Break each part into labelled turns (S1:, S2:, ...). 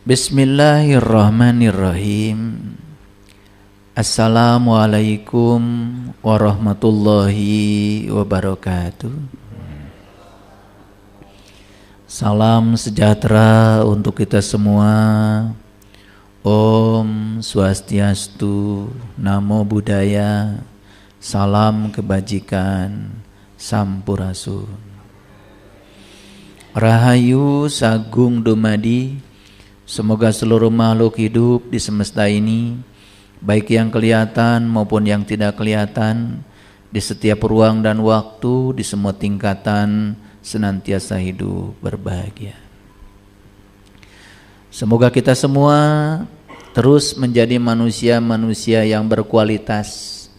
S1: Bismillahirrahmanirrahim. Assalamualaikum warahmatullahi wabarakatuh. Salam sejahtera untuk kita semua. Om Swastiastu, Namo Buddhaya, salam kebajikan, Sampurasun. Rahayu Sagung Dumadi. Semoga seluruh makhluk hidup di semesta ini, baik yang kelihatan maupun yang tidak kelihatan, di setiap ruang dan waktu, di semua tingkatan, senantiasa hidup berbahagia. Semoga kita semua terus menjadi manusia-manusia yang berkualitas.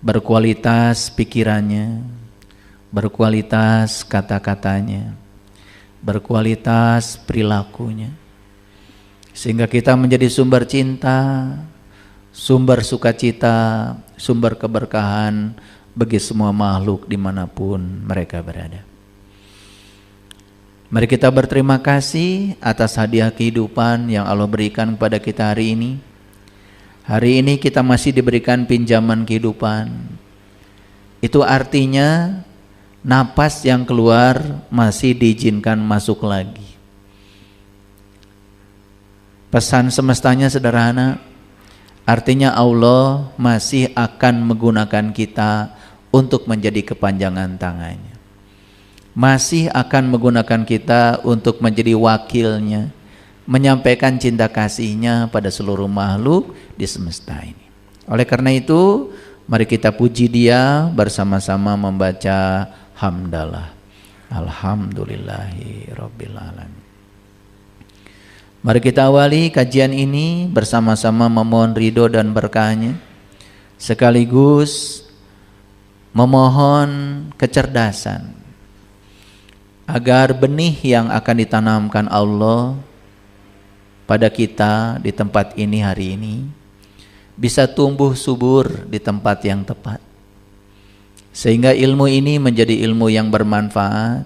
S1: Berkualitas pikirannya, berkualitas kata-katanya, berkualitas perilakunya, sehingga kita menjadi sumber cinta, sumber sukacita, sumber keberkahan bagi semua makhluk dimanapun mereka berada. Mari kita berterima kasih atas hadiah kehidupan yang Allah berikan kepada kita hari ini. Hari ini kita masih diberikan pinjaman kehidupan. Itu artinya napas yang keluar masih diizinkan masuk lagi. Pesan semestanya sederhana, artinya Allah masih akan menggunakan kita untuk menjadi kepanjangan tangannya. Masih akan menggunakan kita untuk menjadi wakilnya, menyampaikan cinta kasihnya pada seluruh makhluk di semesta ini. Oleh karena itu, mari kita puji Dia bersama-sama membaca hamdalah. Alhamdulillahi Rabbil Alamin. Mari kita awali kajian ini bersama-sama memohon ridho dan berkahnya, sekaligus memohon kecerdasan agar benih yang akan ditanamkan Allah pada kita di tempat ini hari ini bisa tumbuh subur di tempat yang tepat, sehingga ilmu ini menjadi ilmu yang bermanfaat,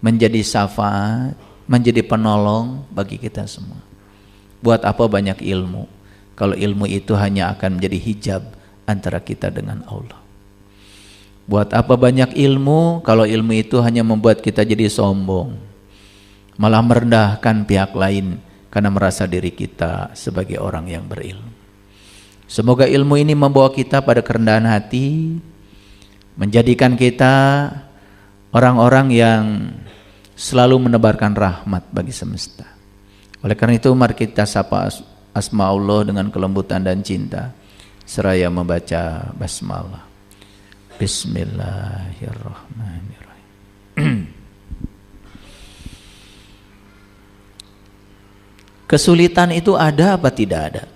S1: menjadi syafaat, menjadi penolong bagi kita semua. Buat apa banyak ilmu kalau ilmu itu hanya akan menjadi hijab antara kita dengan Allah? Buat apa banyak ilmu kalau ilmu itu hanya membuat kita jadi sombong, malah merendahkan pihak lain karena merasa diri kita sebagai orang yang berilmu. Semoga ilmu ini membawa kita pada kerendahan hati, menjadikan kita orang-orang yang selalu menebarkan rahmat bagi semesta. Oleh karena itu mari kita sapa asma Allah dengan kelembutan dan cinta seraya membaca basmalah. Bismillahirrahmanirrahim. Kesulitan itu ada apa tidak ada?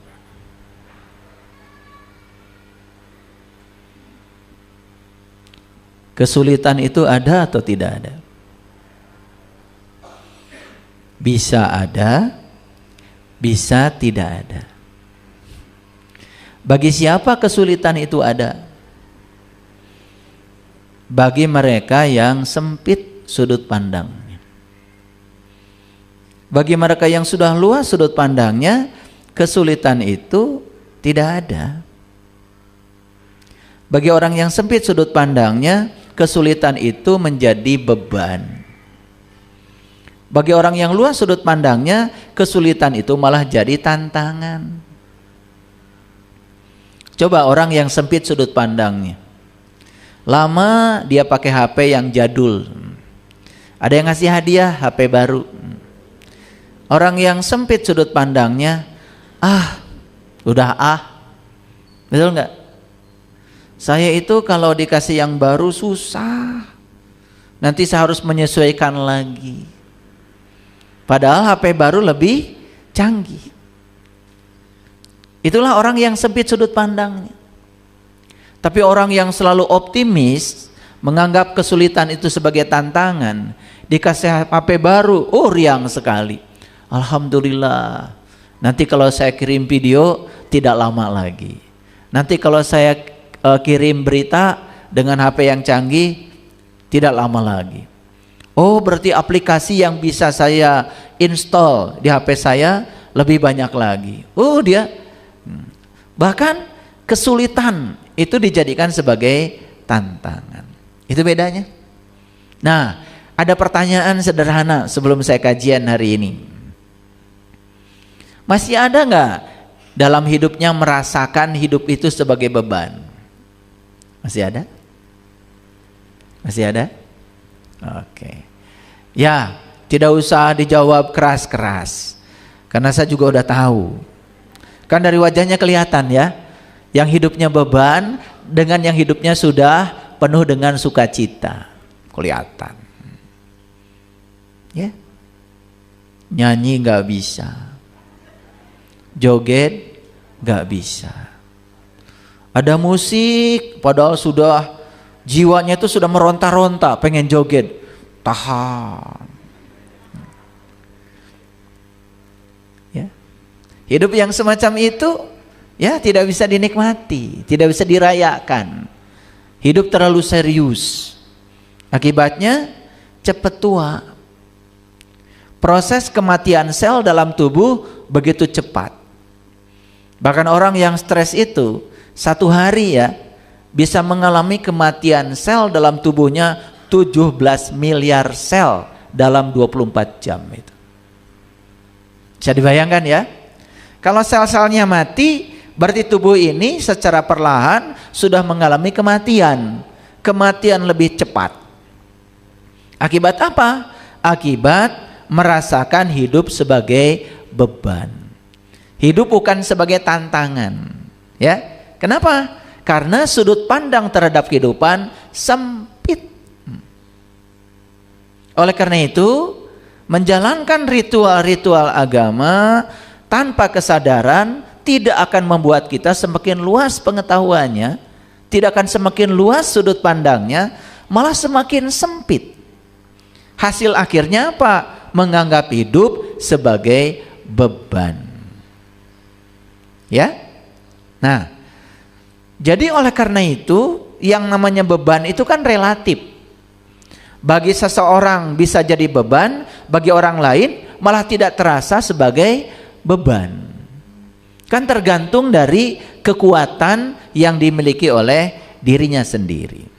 S1: Kesulitan itu ada atau tidak ada? Bisa ada, bisa tidak ada. Bagi siapa kesulitan itu ada? Bagi mereka yang sempit sudut pandangnya. Bagi mereka yang sudah luas sudut pandangnya, kesulitan itu tidak ada. Bagi orang yang sempit sudut pandangnya, kesulitan itu menjadi beban. Bagi orang yang luas sudut pandangnya, kesulitan itu malah jadi tantangan. Coba orang yang sempit sudut pandangnya, lama dia pakai HP yang jadul, ada yang ngasih hadiah HP baru. Orang yang sempit sudut pandangnya, betul nggak? Saya itu kalau dikasih yang baru susah, nanti saya harus menyesuaikan lagi. Padahal HP baru lebih canggih. Itulah orang yang sempit sudut pandangnya. Tapi orang yang selalu optimis, menganggap kesulitan itu sebagai tantangan, dikasih HP baru, riang sekali. Alhamdulillah, nanti kalau saya kirim video tidak lama lagi. Nanti kalau saya kirim berita dengan HP yang canggih tidak lama lagi. Oh, berarti aplikasi yang bisa saya install di HP saya lebih banyak lagi. Dia bahkan kesulitan itu dijadikan sebagai tantangan. Itu bedanya. Nah, ada pertanyaan sederhana sebelum saya kajian hari ini. Masih ada nggak dalam hidupnya merasakan hidup itu sebagai beban? Masih ada? Masih ada? Oke. Ya, tidak usah dijawab keras-keras. Karena saya juga udah tahu. Kan dari wajahnya kelihatan ya. Yang hidupnya beban dengan yang hidupnya sudah penuh dengan sukacita. Kelihatan. Ya. Nyanyi nggak bisa. Joget nggak bisa. Ada musik padahal sudah jiwanya itu sudah meronta-ronta pengen joget, tahan. Ya. Hidup yang semacam itu ya tidak bisa dinikmati, tidak bisa dirayakan. Hidup terlalu serius. Akibatnya cepat tua. Proses kematian sel dalam tubuh begitu cepat. Bahkan orang yang stres itu 1 hari ya bisa mengalami kematian sel dalam tubuhnya 17 miliar sel dalam 24 jam itu. Bisa dibayangkan ya? Kalau sel-selnya mati, berarti tubuh ini secara perlahan sudah mengalami kematian. Kematian lebih cepat. Akibat apa? Akibat merasakan hidup sebagai beban. Hidup bukan sebagai tantangan, ya. Kenapa? Karena sudut pandang terhadap kehidupan sempit. Oleh karena itu, menjalankan ritual-ritual agama tanpa kesadaran tidak akan membuat kita semakin luas pengetahuannya, tidak akan semakin luas sudut pandangnya, malah semakin sempit. Hasil akhirnya apa? Menganggap hidup sebagai beban. Ya. Nah, jadi oleh karena itu yang namanya beban itu kan relatif. Bagi seseorang bisa jadi beban, bagi orang lain malah tidak terasa sebagai beban. Kan tergantung dari kekuatan yang dimiliki oleh dirinya sendiri.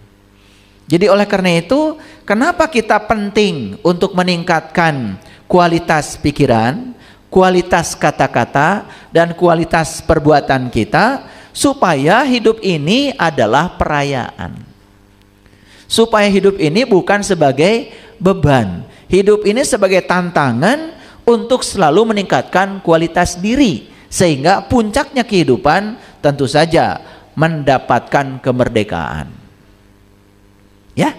S1: Jadi oleh karena itu, kenapa kita penting untuk meningkatkan kualitas pikiran, kualitas kata-kata, dan kualitas perbuatan kita, supaya hidup ini adalah perayaan. Supaya hidup ini bukan sebagai beban. Hidup ini sebagai tantangan untuk selalu meningkatkan kualitas diri. Sehingga puncaknya kehidupan tentu saja mendapatkan kemerdekaan. Ya,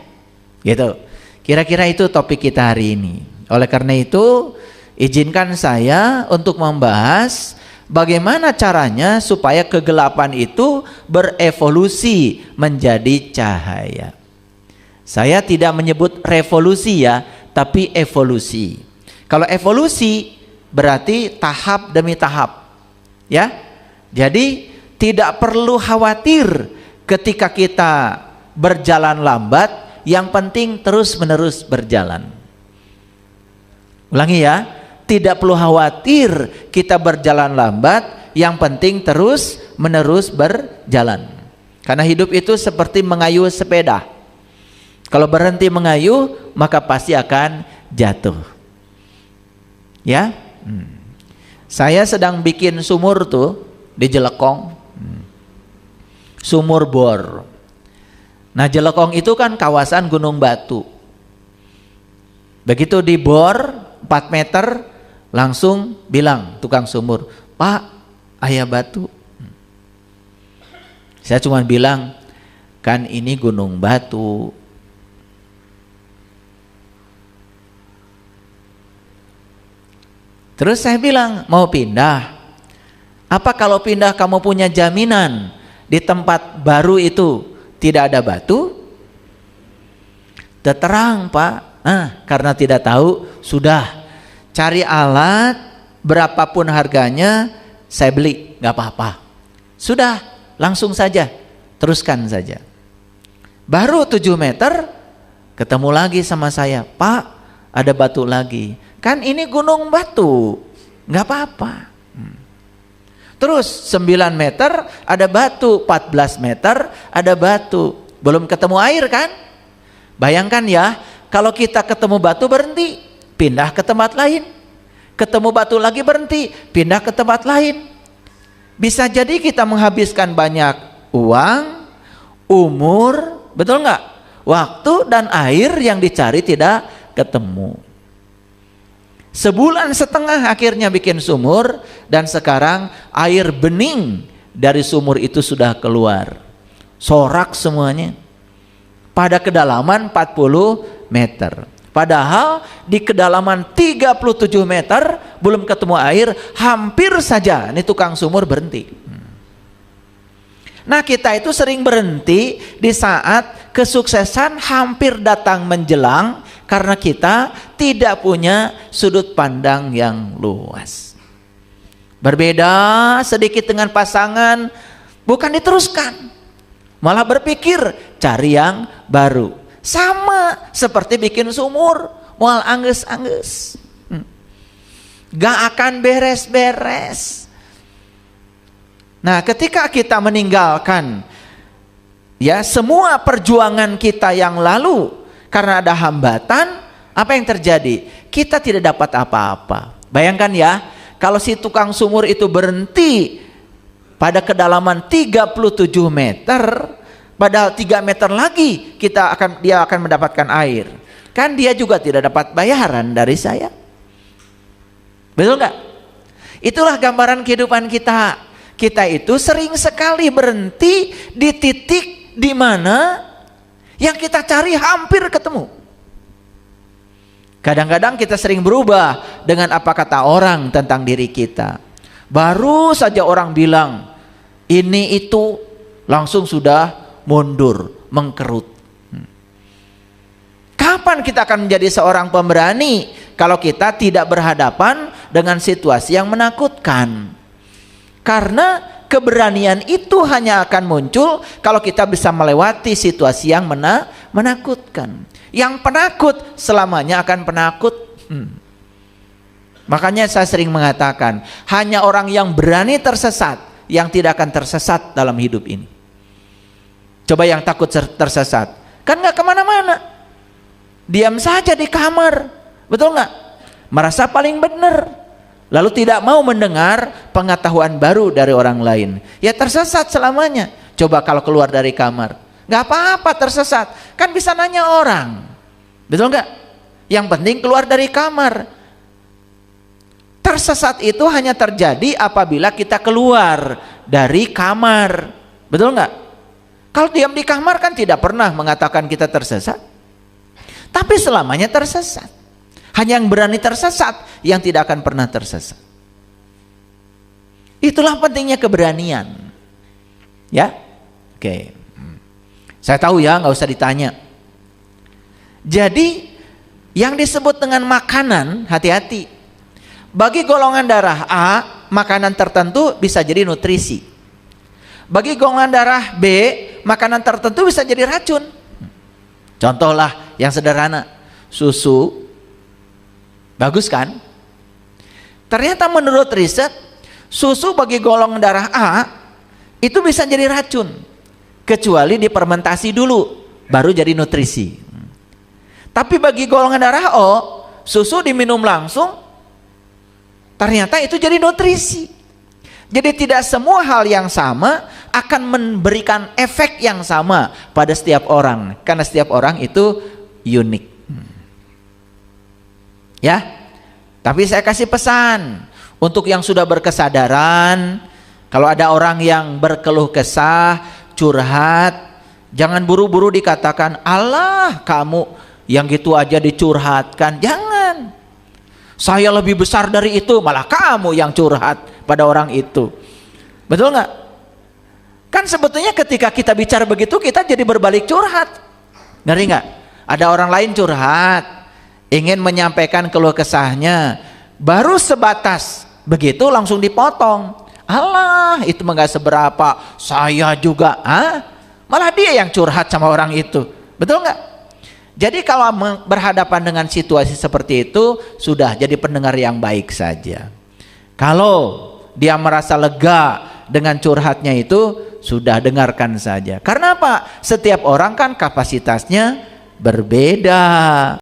S1: gitu. Kira-kira itu topik kita hari ini. Oleh karena itu, izinkan saya untuk membahas bagaimana caranya supaya kegelapan itu berevolusi menjadi cahaya. Saya tidak menyebut revolusi ya, tapi evolusi. Kalau evolusi berarti tahap demi tahap. Ya. Jadi tidak perlu khawatir ketika kita berjalan lambat, yang penting terus-menerus berjalan. Ulangi ya. Tidak perlu khawatir kita berjalan lambat, yang penting terus menerus berjalan. Karena hidup itu seperti mengayuh sepeda. Kalau berhenti mengayuh, maka pasti akan jatuh. Ya, saya sedang bikin sumur tuh di Jelekong, sumur bor. Nah, Jelekong itu kan kawasan gunung batu. Begitu dibor 4 meter, langsung bilang tukang sumur, "Pak, aya batu." Saya cuma bilang, "Kan ini gunung batu." Terus saya bilang, "Mau pindah? Apa kalau pindah kamu punya jaminan di tempat baru itu tidak ada batu?" Terang, Pak. Karena tidak tahu, sudah cari alat berapapun harganya, saya beli, nggak apa-apa. Sudah, langsung saja, teruskan saja. Baru 7 meter, ketemu lagi sama saya, "Pak, ada batu lagi. Kan ini gunung batu, nggak apa-apa. Terus 9 meter ada batu, 14 meter ada batu. Belum ketemu air kan? Bayangkan ya, kalau kita ketemu batu berhenti, pindah ke tempat lain. Ketemu batu lagi berhenti, pindah ke tempat lain. Bisa jadi kita menghabiskan banyak uang, umur, betul nggak? Waktu dan air yang dicari tidak ketemu. Sebulan setengah akhirnya bikin sumur, dan sekarang air bening dari sumur itu sudah keluar. Sorak semuanya. Pada kedalaman 40 meter. Padahal di kedalaman 37 meter belum ketemu air, hampir saja ini tukang sumur berhenti. Nah, kita itu sering berhenti di saat kesuksesan hampir datang menjelang, karena kita tidak punya sudut pandang yang luas. Berbeda sedikit dengan pasangan, bukan diteruskan, malah berpikir cari yang baru. Sama seperti bikin sumur, mual angges-angges, gak akan beres-beres. Nah, ketika kita meninggalkan ya semua perjuangan kita yang lalu karena ada hambatan, apa yang terjadi? Kita tidak dapat apa-apa. Bayangkan ya, kalau si tukang sumur itu berhenti pada kedalaman 37 meter, padahal 3 meter lagi dia akan mendapatkan air. Kan dia juga tidak dapat bayaran dari saya. Betul nggak? Itulah gambaran kehidupan kita. Kita itu sering sekali berhenti di titik di mana yang kita cari hampir ketemu. Kadang-kadang kita sering berubah dengan apa kata orang tentang diri kita. Baru saja orang bilang ini itu, langsung sudah mundur, mengkerut. Kapan kita akan menjadi seorang pemberani kalau kita tidak berhadapan dengan situasi yang menakutkan? Karena keberanian itu hanya akan muncul kalau kita bisa melewati situasi yang menakutkan. Yang penakut selamanya akan penakut. Makanya saya sering mengatakan, hanya orang yang berani tersesat yang tidak akan tersesat dalam hidup ini. Coba yang takut tersesat, kan nggak kemana-mana, diam saja di kamar, betul nggak? Merasa paling benar, lalu tidak mau mendengar pengetahuan baru dari orang lain, ya tersesat selamanya. Coba kalau keluar dari kamar, nggak apa-apa tersesat, kan bisa nanya orang, betul nggak? Yang penting keluar dari kamar. Tersesat itu hanya terjadi apabila kita keluar dari kamar, betul nggak? Kalau diam di kamar kan tidak pernah mengatakan kita tersesat, tapi selamanya tersesat. Hanya yang berani tersesat yang tidak akan pernah tersesat. Itulah pentingnya keberanian. Ya, oke. Saya tahu ya, nggak usah ditanya. Jadi yang disebut dengan makanan, hati-hati. Bagi golongan darah A, makanan tertentu bisa jadi nutrisi. Bagi golongan darah B, makanan tertentu bisa jadi racun. Contohlah yang sederhana, susu. Bagus kan? Ternyata menurut riset, susu bagi golongan darah A itu bisa jadi racun, kecuali difermentasi dulu, baru jadi nutrisi. Tapi bagi golongan darah O, susu diminum langsung, ternyata itu jadi nutrisi. Jadi tidak semua hal yang sama akan memberikan efek yang sama pada setiap orang, karena setiap orang itu unik. Ya, tapi saya kasih pesan untuk yang sudah berkesadaran, kalau ada orang yang berkeluh kesah, curhat, jangan buru-buru dikatakan, "Allah, kamu yang gitu aja dicurhatkan." Jangan. Saya lebih besar dari itu, malah kamu yang curhat pada orang itu. Betul nggak? Kan sebetulnya ketika kita bicara begitu, kita jadi berbalik curhat. Ngeri nggak? Ada orang lain curhat, ingin menyampaikan keluh kesahnya, baru sebatas begitu langsung dipotong. Allah, itu enggak seberapa, saya juga. Malah dia yang curhat sama orang itu. Betul nggak? Jadi kalau berhadapan dengan situasi seperti itu, sudah jadi pendengar yang baik saja. Kalau dia merasa lega dengan curhatnya itu, sudah dengarkan saja. Karena apa? Setiap orang kan kapasitasnya berbeda.